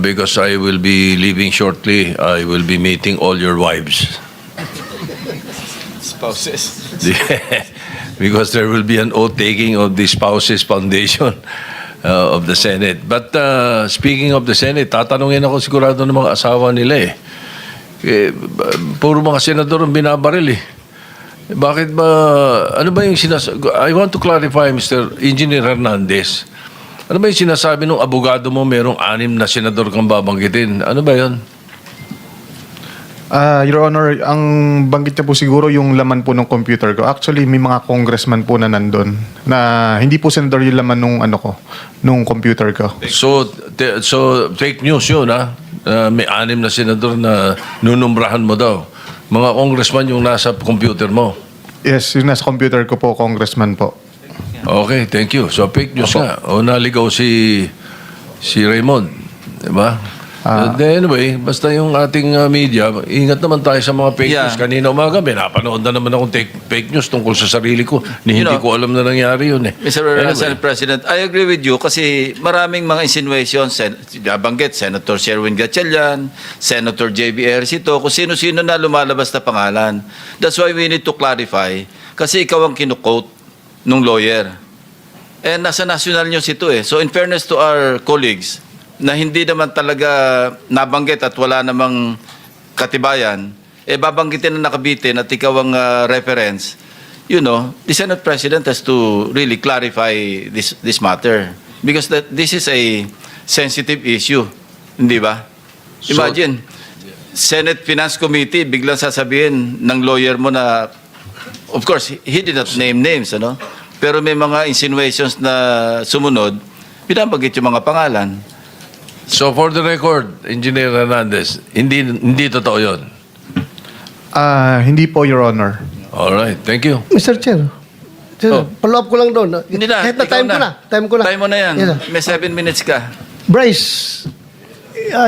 because I will be leaving shortly. I will be meeting all your wives. Spouses. Because there will be an oath-taking of the Spouses Foundation of the Senate. But speaking of the Senate, tatanungin ako sigurado ng mga asawa nila puro mga senador ang binabaril Bakit ba, ano ba yung I want to clarify, Mr. Engineer Hernandez. Ano ba yung sinasabi ng abogado mo merong 6 na senador kang babanggitin? Ano ba yun? Your Honor, ang banggit niya po siguro yung laman po ng computer ko. Actually, may mga congressman po na nandun na hindi po senador yung laman nung computer ko. So fake news yun, ha? May 6 na senador na nunumbrahan mo daw. Mga congressman yung nasa computer mo. Yes, yung nasa computer ko po, congressman po. Okay, thank you. So fake news nga. O naligaw si Raymond. Diba? Anyway, basta yung ating media, ingat naman tayo sa mga fake news. Kanina umaga, napanood na naman akong fake news tungkol sa sarili ko. Hindi ko alam na nangyari yun Mr. Senate President, I agree with you kasi maraming mga insinuations, nabanggit, Senator Sherwin Gatchalian, Senator J.B. Ejercito, kung sino-sino na lumalabas na pangalan. That's why we need to clarify kasi ikaw ang kinukote nung lawyer. And nasa national news ito So in fairness to our colleagues, na hindi naman talaga nabanggit at wala namang katibayan, babanggitin na nakabitin at ikaw ang reference, the Senate President has to really clarify this matter. Because this is a sensitive issue. Hindi ba? Imagine, Senate Finance Committee, biglang sasabihin ng lawyer mo na, of course, he did not name names, pero may mga insinuations na sumunod, binabanggit yung mga pangalan. So for the record, Engineer Hernandez, hindi totoo yun. Hindi po, Your Honor. Alright, thank you. Mr. Chair, follow up ko lang doon. Hindi na, Kahit na ikaw time ko na. Time ko na. Time mo na yan. Yes, May 7 minutes ka. Bryce,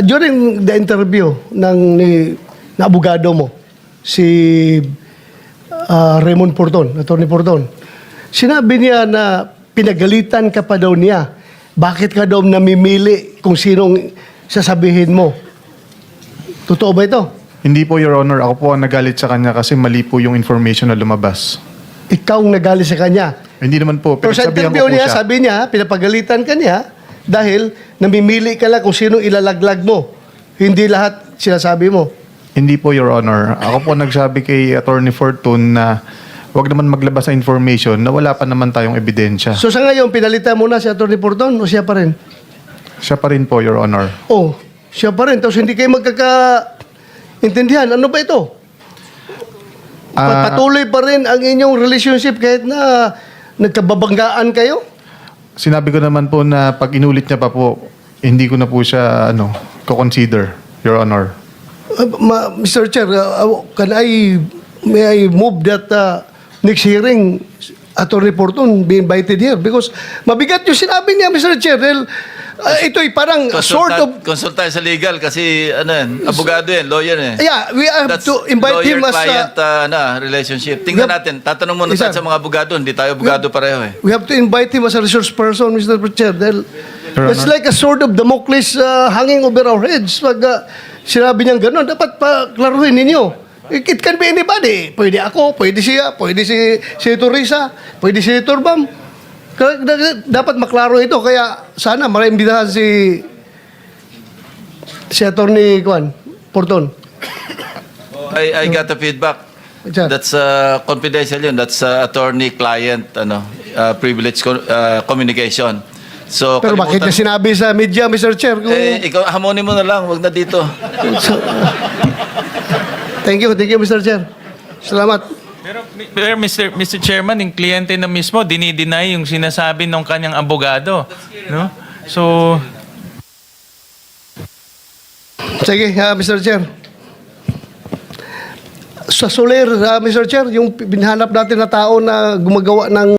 during the interview na abogado mo, si Raymond Porton, Attorney Porton, sinabi niya na pinagalitan ka pa daw niya. Bakit ka daw namimili kung sinong sasabihin mo? Totoo ba ito? Hindi po, Your Honor. Ako po ang nagalit sa kanya kasi mali po yung information na lumabas. Ikaw ang nagalit sa kanya. Hindi naman po. Pero sa Pinagsabihan interview ko po niya, siya. sabi niya, pinapagalitan ka niya dahil namimili ka lang kung sinong ilalaglag mo. Hindi lahat sinasabi mo. Hindi po, Your Honor. Ako po nagsabi kay Attorney Fortune na huwag naman maglabas ng information na wala pa naman tayong ebidensya. So sa ngayon, pinalitan mo na si Atty. Porton o siya pa rin? Siya pa rin po, Your Honor. Oh, siya pa rin. Tapos hindi kayo magkakaintindihan. Ano ba ito? Patuloy pa rin ang inyong relationship kahit na nagkababanggaan kayo? Sinabi ko naman po na pag inulit niya pa po, hindi ko na po siya ko-consider, Your Honor. Mr. Chair, may I move that next hearing, Atty. Porton be invited here? Because mabigat yung sinabi niya, Mr. Chair. Ito'y parang sort of... Consult tayo sa legal kasi abogado lawyer Yeah, we have That's to invite him as... lawyer-client relationship. Tingnan natin, tatanong muna tayo sa mga abogado. Hindi tayo abogado pareho We have to invite him as a resource person, Mr. Chair. Dahil it's Honor. like a sword of Damocles hanging over our heads. Pag sinabi niyang gano'n, dapat paklaruhin ninyo. It can be anybody. Pwede ako, pwede siya, pwede si Senator Risa, pwede si Senator Bam. Dapat maklaro ito. Kaya sana maimbitahan si Atty. Porton. I got the feedback. Sir. That's confidential yun. That's attorney-client privilege communication. So, Pero bakit niya sinabi sa media, Mr. Chair? ikaw, hamonin mo na lang. Huwag na dito. Thank you, Mr. Chair. Salamat. Pero Mr. Chairman, yung kliyente na mismo, dinideny yung sinasabi ng kanyang abogado. No? So... Sige, Mr. Chair. Sa Soler, Mr. Chair, yung binhanap natin na tao na gumagawa ng